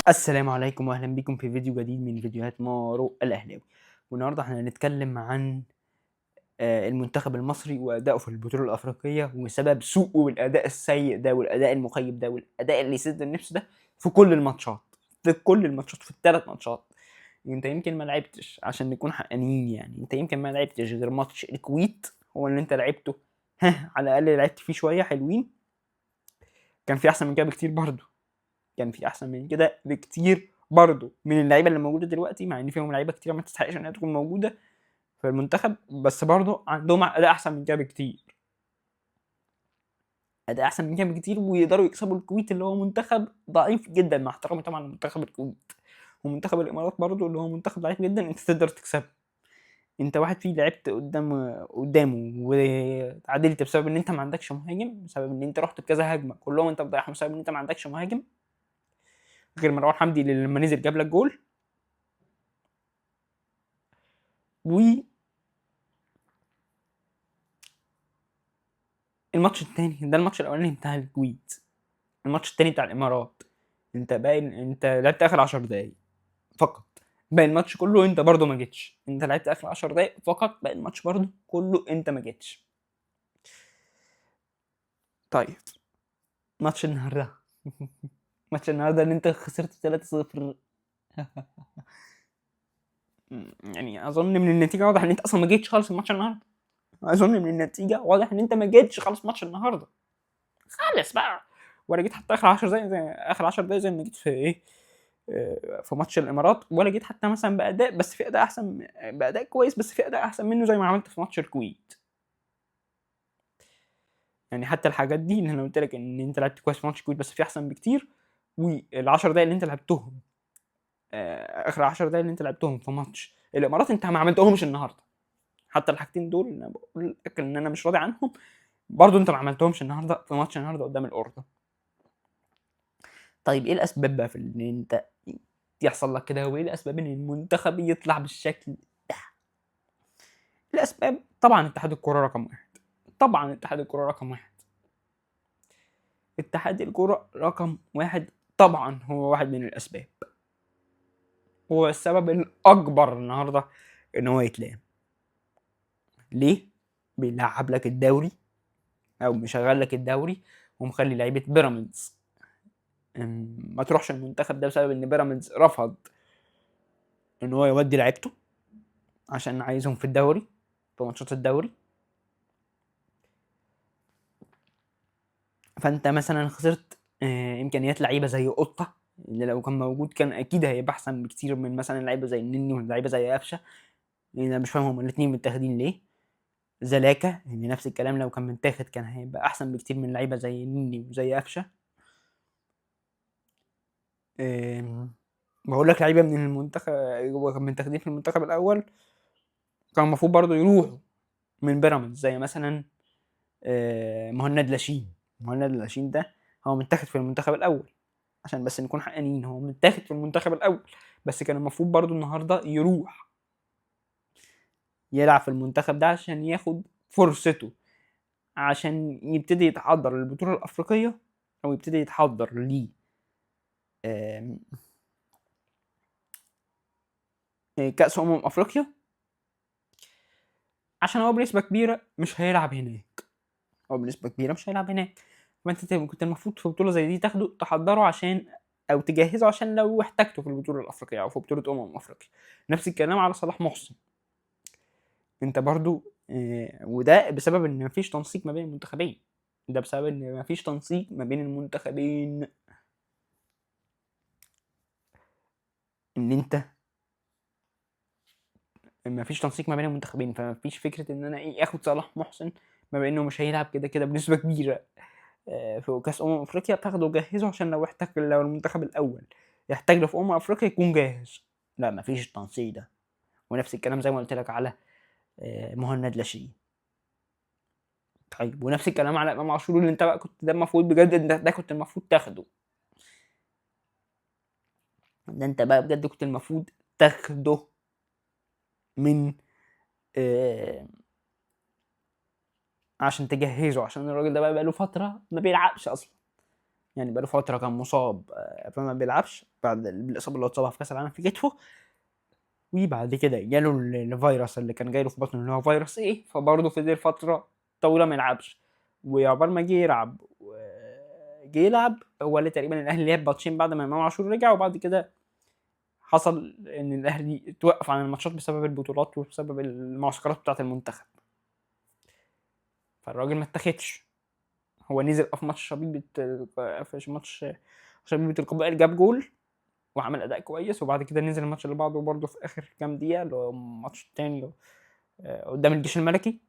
السلام عليكم واهلا بكم في فيديو جديد من فيديوهات مارو الاهلاوي. والنهارده احنا هنتكلم عن المنتخب المصري وادائه في البطوله الافريقيه وسبب سوءه والاداء السيء ده والاداء المخيب ده والاداء اللي يسد النفس ده في كل الماتشات، في الثلاث ماتشات. انت يمكن ما لعبتش عشان نكون حقانيين، يعني انت يمكن ما لعبتش غير ماتش الكويت هو اللي انت لعبته. ها، على الاقل لعبت فيه شويه حلوين. كان في احسن من كده بكتير برضه، كان في احسن من كده بكتير برضه من اللعيبه اللي موجوده دلوقتي، مع ان فيهم لعيبه كتير ما تستحقش انها تكون موجوده في المنتخب، بس برضه عندهم اداء احسن من كده بكتير، اداء احسن من كده بكتير، ويقدروا يكسبوا الكويت اللي هو منتخب ضعيف جدا، مع احترامي طبعا لمنتخب الكويت. ومنتخب الامارات برضه اللي هو منتخب ضعيف جدا، انت تقدر تكسبه. انت واحد فيه لعبت قدامه وتعادلت بسبب ان انت ما عندكش مهاجم، بسبب ان انت رحت بكذا هجمه كلهم انت بتضيعهم بسبب ان انت ما عندكش مهاجم غير مروان حمدي اللي لما نزل جاب لك جول. والماتش التاني ده، الماتش الاولاني بتاع الكويت، الماتش التاني بتاع الامارات، انت باين انت لعبت اخر 10 دقايق فقط. باقي الماتش كله انت برضه ما جيتش، انت لعبت اخر 10 دقايق فقط، باقي الماتش برضه كله انت ما جيتش. طيب، ماتش النهارده ماتش النهارده اللي انت خسرت 3-0. يعني اظن من النتيجه واضح ان انت اصلا ما جيتش خالص الماتش النهارده. اظن من النتيجه واضح ان انت ما جيتش خالص ماتش النهارده خالص بقى، ولا جيت حتى اخر 10 دقايق، زي اخر 10 دقايق زي ما جيت في ايه، في ماتش الامارات، ولا جيت حتى مثلا باداء، بس في اداء احسن، باداء كويس بس في اداء احسن منه زي ما عملت في ماتش الكويت. يعني حتى الحاجات دي اللي انا قلت لك ان انت لعبت كويس في ماتش الكويت بس في احسن بكتير، وال10 دقايق اللي انت لعبتهم، اخر 10 دقايق اللي انت لعبتهم في ماتش الامارات انت ما عملتهمش النهارده. حتى الحاجتين دول انا بقول لك ان انا مش راضي عنهم، برضو انت ما عملتهمش النهارده في ماتش النهارده قدام الاردن. طيب ايه الاسباب بقى في ان انت يحصل لك كده، وايه الاسباب ان المنتخب يطلع بالشكل ده؟ الاسباب طبعا اتحاد الكوره رقم واحد، طبعا اتحاد الكوره رقم واحد، اتحاد الكوره رقم واحد، طبعا هو واحد من الاسباب، هو السبب الاكبر النهارده ان هو يتلام. ليه؟ بيلعب لك الدوري او مشغل لك الدوري ومخلي لعيبه بيراميدز ما تروحش المنتخب ده بسبب ان بيراميدز رفض ان هو يودي لعيبته عشان عايزهم في الدوري، في ماتشات الدوري. فانت مثلا خسرت امكانيات لعيبه زي قطه، اللي لو كان موجود كان اكيد هيبقى احسن بكتير من مثلا لعيبه زي النني ولعيبه زي قفشه. يعني انا مش فاهم هما الاثنين متاخدين ليه. زلاكا يعني نفس الكلام، لو كان متاخد كان هيبقى احسن بكتير من لعيبه زي النني وزي قفشه. بقول لك لعيبه من المنتخب كانوا متاخدين في المنتخب الاول كان المفروض برضه يروحوا من بيراميدز، زي مثلا مهند لاشين. مهند لاشين ده هو متاخد في المنتخب الاول، عشان بس نكون حقانيين هو متاخد في المنتخب الاول، بس كان المفروض برضو النهارده يروح يلعب في المنتخب ده عشان ياخد فرصته، عشان يبتدي يتحضر للبطوله الافريقيه، او يبتدي يتحضر ل آم، كاس افريقيا، عشان هو بنسبه كبيره مش هيلعب هناك، هو بنسبه كبيره مش هيلعب هناك. فانت كنت المفروض في بطوله زي دي تاخده تحضره عشان، او تجهزه عشان لو احتاجته في البطوله الافريقيه او في بطوله افريقيا. نفس الكلام على صلاح محسن. انت برضو وده بسبب ان مفيش تنسيق ما بين المنتخبين، ده بسبب ان مفيش تنسيق ما بين المنتخبين، ان انت مفيش تنسيق ما بين المنتخبين، فمفيش فكره ان انا ايه اخد صلاح محسن ما انه مش هيلعب كده كده بنسبه كبيره في كاس افريقيا، تاخده وجهزه عشان لو احتاج، لو المنتخب الاول يحتاج له في افريقيا يكون جاهز. لا، مفيش التنسيق ده. ونفس الكلام زي ما قلت لك على مهند لاشين. طيب، ونفس الكلام على امام عاشور اللي انت بقى كنت، ده المفروض بجد ده كنت المفروض تاخده، ده انت بقى بجد كنت المفروض تاخده من آه عشان تجهزه، عشان الراجل ده بقى له فتره ما بيلعبش اصلا. يعني بقاله فتره كان مصاب، فما بيلعبش بعد الاصابه اللي اتصابها في كاس العالم في كتفه. وبعد كده جاله الفيروس اللي كان جايله في بطنه اللي هو فيروس ايه، فبرضه فضل فتره طويله ما يلعبش. وعقبال ما جه يلعب هو اللي تقريبا الاهلي لعب ماتشين بعد ما امام عاشور رجع، وبعد كده حصل ان الاهلي توقف عن الماتشات بسبب البطولات وبسبب المعسكرات بتاعه المنتخب. فالراجل ما اتاخدش. هو نزل في ماتش شبيبة، في ماتش شبيبة القبائل جاب جول وعمل اداء كويس، وبعد كده نزل الماتش اللي بعده برضه في اخر كام دقيقه اللي هو الماتش التاني قدام الجيش الملكي.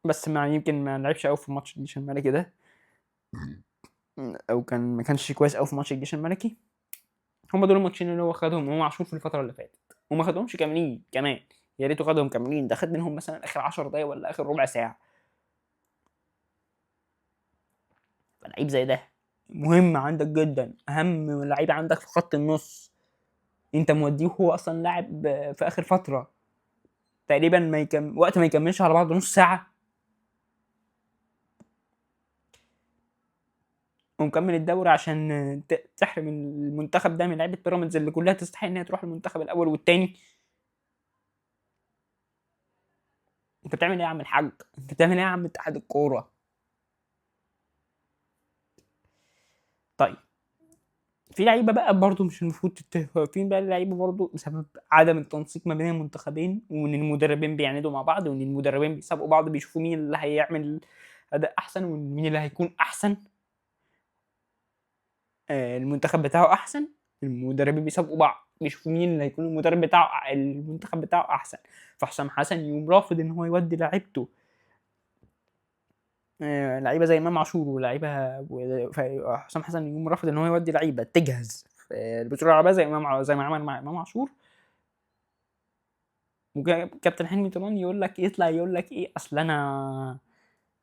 بس ما يمكن ما لعبش قوي في ماتش الجيش الملكي ده، او ما كانش كويس قوي في ماتش الجيش الملكي. هم دول الماتشين اللي هو خدهم امام عاشور في الفتره اللي فاتت، وما خدهمش كاملين كمان. يا ريته خدهم كاملين، ده خد منهم مثلا اخر 10 دقايق ولا اخر ربع ساعه. فلعيب زي ده مهم عندك جدا، اهم لعيب عندك في خط النص. انت موديه هو اصلا لاعب في اخر فتره تقريبا وقت ما يكملش على بعض نص ساعه، ومكمل الدوري عشان تحرم المنتخب ده من لعيبه بيراميدز اللي كلها تستحق ان هي تروح المنتخب الاول والتاني. انت بتعمل ايه يا عم الحاج؟ انت بتعمل ايه يا عم اتحاد الكوره؟ طيب، في لعيبه بقى برضو مش المفروض فين بقى اللعيبه برضو بسبب عدم التنسيق ما بين المنتخبين، وان المدربين بيعاندوا مع بعض، وان المدربين بيسابقوا بعض بيشوفوا مين اللي هيعمل اداء احسن ومين اللي هيكون احسن، المنتخب بتاعه احسن. المدربين بيسابقوا بعض بيشوفوا مين اللي هيكون المنتخب بتاعه احسن. فحسام حسن يقوم رافض ان هو يودي لعيبته، لعيبه زي امام عاشور ولاعيبه حسام حسن يقوم رافض ان هو يودي لعيبه تجهز في البطوله العربيه زي ما عمل مع امام عاشور. وكابتن حلمي طولان يطلع يقول لك ايه، اصل انا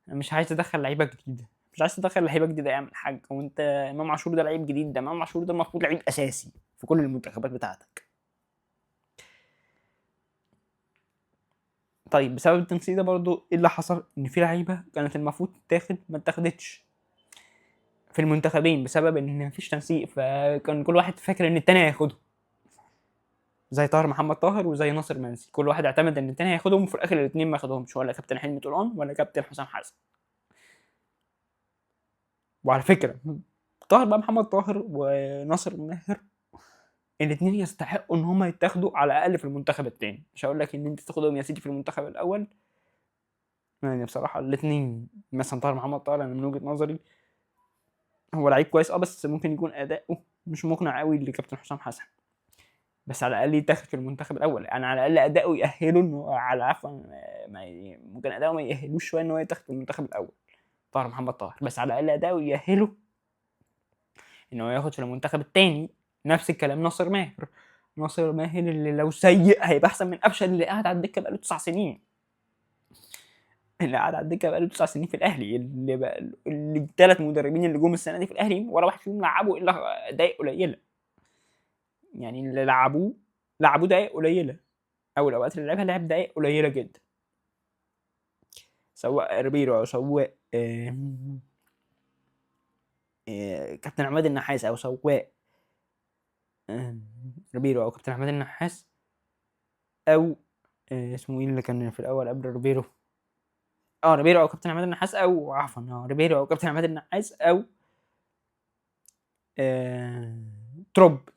مش عايز ادخل لعيبه جديده. مش عايز تدخل لعيبه جديده يا عم الحاج، وانت امام عاشور ده لعيب جديد؟ ده امام عاشور ده المفروض لعيب اساسي في كل المنتخبات بتاعتك. طيب، بسبب التنسيق ده برضو ايه اللي حصل؟ ان في لعيبه كانت المفروض تتاخد ما اتاخدتش في المنتخبين بسبب ان مفيش تنسيق، فكان كل واحد فاكر ان التاني هياخده. زي محمد طاهر وزي ناصر منسي، كل واحد اعتمد ان التاني هياخدهم، وفي الاخر الاثنين ما خدهمش، ولا كابتن حلمي طولان ولا كابتن حسام حسن. وعلى فكره، محمد طاهر وناصر ماهر الاثنين يستحقوا ان هم يتاخدوا على الاقل في المنتخب الثاني. مش هقول لك ان انت تاخدهم يا سيدي في المنتخب الاول، يعني بصراحه الاثنين. مثلا محمد طاهر انا من وجهه نظري هو لعيب كويس، بس ممكن يكون اداؤه مش مقنع قوي لكابتن حسام حسن. بس على الاقل يتاخد في المنتخب الاول، يعني على الاقل اداؤه يأهله انه على عفوا ممكن اداؤه ما يأهلوش شويه ان هو يتاخد في المنتخب الاول، محمد طاهر، بس على الاقل اداؤه يأهله ان هو ياخد في المنتخب الثاني. نفس الكلام ناصر ماهر اللي لو سيء هيبقى احسن من قفشه اللي قاعد على الدكه بقاله 9 سنين. اللي قاعد على الدكه بقاله 9 سنين في الاهلي، اللي الثلاث مدربين اللي جم السنه دي في الاهلي ولا واحد فيهم لعبوا الا دقايق قليله. يعني اللي لعبوه دقايق قليله، او الاوقات اللي لعبها لعب دقايق قليله جدا، سواء ريبيرو او سواء كابتن عماد النحاس، او سواء ريبيرو او كابتن عماد النحاس، او اسمه ايه اللي كان في الاول قبل ريبيرو؟ ريبيرو او كابتن عماد النحاس، او عفوا ريبيرو او كابتن عماد النحاس، او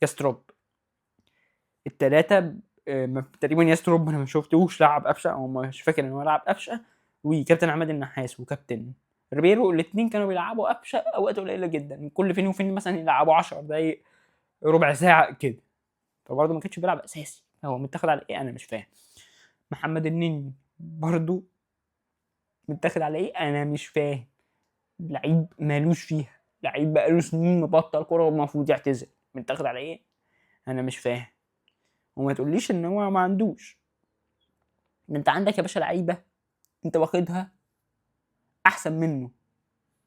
ياس تروب. الثلاثه تقريبا ياس تروب انا ما شفتوش لعب قفشه، او مش فاكر ان هو لعب قفشه. وكابتن عماد النحاس وكابتن ريبيرو الاثنين كانوا بيلعبوا قفشه اوقات قليله جدا، كل فين وفين مثلا يلعبوا 10 دقايق ربع ساعه كده. فبرضه ما كانش بيلعب اساسي، هو متاخد على ايه انا مش فاهم. محمد النني برضه متاخد على ايه انا مش فاهم. لعيب مالوش فيها، لعيب بقاله سنين مبطل كوره والمفروض يعتزل، متاخد على ايه انا مش فاهم. وما تقوليش ان هو ما عندوش، انت عندك يا باشا لعيبه انت واخدها احسن منه.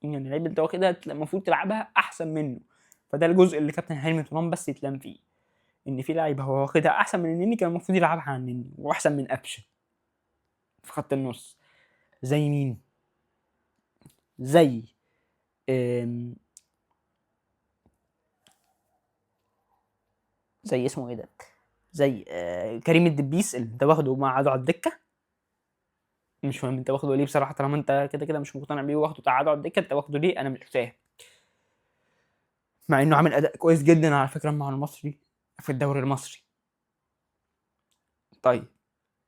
يعني لعيبه انت واخدها المفروض تلعبها احسن منه. فده الجزء اللي كابتن حلمي طولان بس يتلام فيه، ان في لعيبه هو واخدها احسن من النني كان المفروض يلعبها عن النني، واحسن من قفشه في خط النص. زي مين؟ زي آمم زي اسمه إيه ده، زي كريم الدبيس اللي أنت واخده ومقعّده على الدكة، مش فاهم أنت واخده ليه بصراحة طالما أنت كده مش مقتنع بيه وواخده تقعّده على الدكة، أنت واخده ليه؟ أنا مش فاهم. مع إنه عامل أداء كويس جدًا على فكرة مع المصري في الدوري المصري. طيب،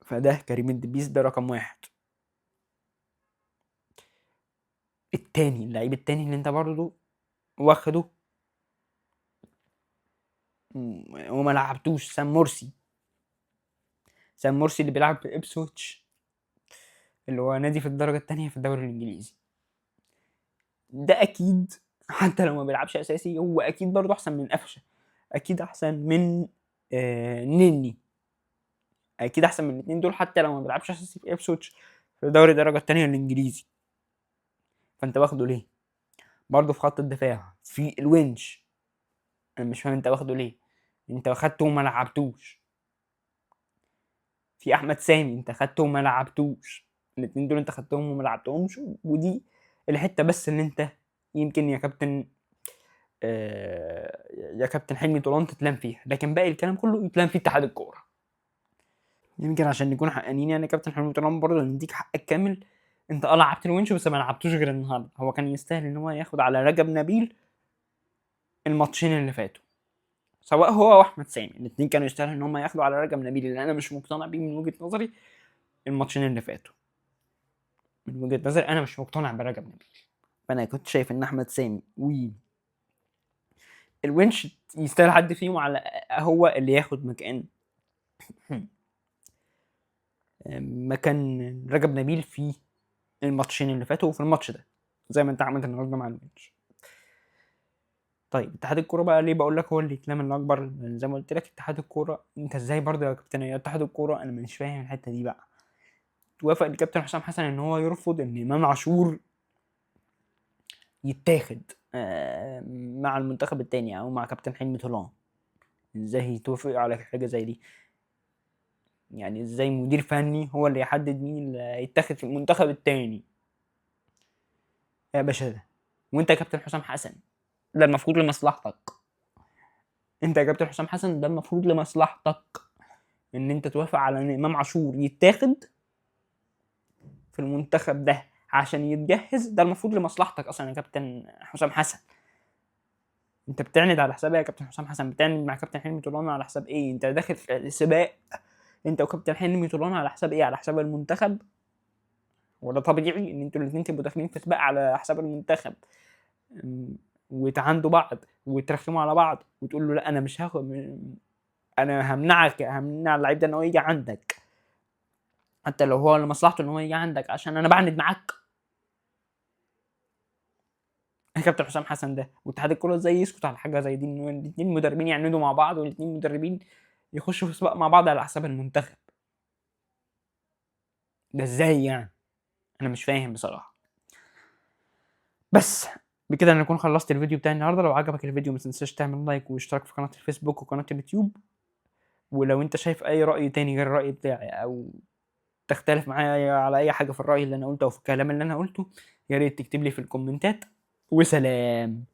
فده كريم الدبيس ده رقم 1. التاني، اللعيب التاني اللي أنت برضه واخده وما لعبتوش، سام مرسي. سام مرسي اللي بيلعب في إبسويتش، اللي هو نادي في الدرجة التانية في الدوري الإنجليزي. ده أكيد حتى لو ما بيلعبش أساسي هو أكيد برضه أحسن من قفشة، أكيد أحسن من نني، أكيد أحسن من الاتنين دول حتى لو ما بيلعبش أساسي في إبسويتش في دوري الدرجة التانية الإنجليزي. فأنت واخده ليه؟ برضه في خط الدفاع في الونش، أنا مش فاهم أنت واخده ليه؟ أنت خدته وما لعبتوش. في أحمد سامي أنت خدته وما لعبتوش، الاتنين دول أنت خدتهم وما لعبتهمش، ودي الحتة بس اللي أنت يمكن يا كابتن يا كابتن حلمي طولان تتلام فيها، لكن باقي الكلام كله يتلام فيه اتحاد الكورة. يمكن عشان نكون حقانيين يعني كابتن حلمي طولان برضه نديك حقك كامل، انت لعبت الونش بس ما لعبتوش غير النهارده، هو كان يستاهل ان هو ياخد على رجب نبيل الماتشين اللي فاتوا، سواء هو واحمد سامي الاثنين كانوا يستاهلوا ان هم ياخدوا على رجب نبيل اللي انا مش مقتنع بيه من وجهة نظري. الماتشين اللي فاتوا من وجهة نظري انا مش مقتنع برجب نبيل، فانا كنت شايف ان احمد سامي الونش يستاهل حد فيهم على هو اللي ياخد مكان رجب نبيل في الماتشين اللي فاتوا وفي الماتش ده زي ما انت عملت النهارده مع الونش. طيب اتحاد الكوره بقى ليه بقول لك هو اللي يتلام الاكبر؟ زي ما قلت لك اتحاد الكوره انت ازاي برضه يا كابتن يا اتحاد الكوره، انا مش فاهم الحته دي بقى. توافق الكابتن حسام حسن ان هو يرفض ان امام عاشور يتاخد مع المنتخب التاني او مع كابتن حلمي طولان؟ ازاي توافق على حاجه زي دي؟ يعني ازاي مدير فني هو اللي يحدد مين اللي يتاخد في المنتخب التاني يا باشا؟ ده وانت يا كابتن حسام حسن ده المفروض لمصلحتك، انت يا كابتن حسام حسن ده المفروض لمصلحتك ان انت توافق على ان امام عاشور يتاخد في المنتخب ده عشان يتجهز، ده المفروض لمصلحتك اصلا يا كابتن حسام حسن. انت بتعند على حساب ايه يا كابتن حسام حسن؟ بتعند مع كابتن حلمي طولان على حساب ايه؟ انت داخل في سباق انت وكابتن حلمي طولان على حساب ايه؟ على حساب المنتخب؟ وده طبيعي ان انتوا الاثنين تبقوا داخلين في سباق على حساب المنتخب وتعاندوا بعض وترخموا على بعض وتقول له لا انا مش هاخد، انا همنع اللعيب ده ان هو يجي عندك حتى لو هو لمصلحته ان هو يجي عندك عشان انا بعند معاك. كابتن حسام حسن ده واتحاد الكوره ازاي يسكت على حاجه زي دي؟ ان الاثنين مدربين يعندوا مع بعض والاثنين مدربين يخشوا في سباق مع بعض على حساب المنتخب؟ ده ازاي يعني؟ انا مش فاهم بصراحه. بس بكده انا اكون خلصت الفيديو بتاعي النهارده. لو عجبك الفيديو ما تنساش تعمل لايك واشتراك في قناه الفيسبوك وقناه اليوتيوب. ولو انت شايف اي راي تاني غير الراي بتاعي او تختلف معايا على اي حاجه في الراي اللي انا قلته او في الكلام اللي انا قلته، يا ريت تكتب لي في الكومنتات. وسلام.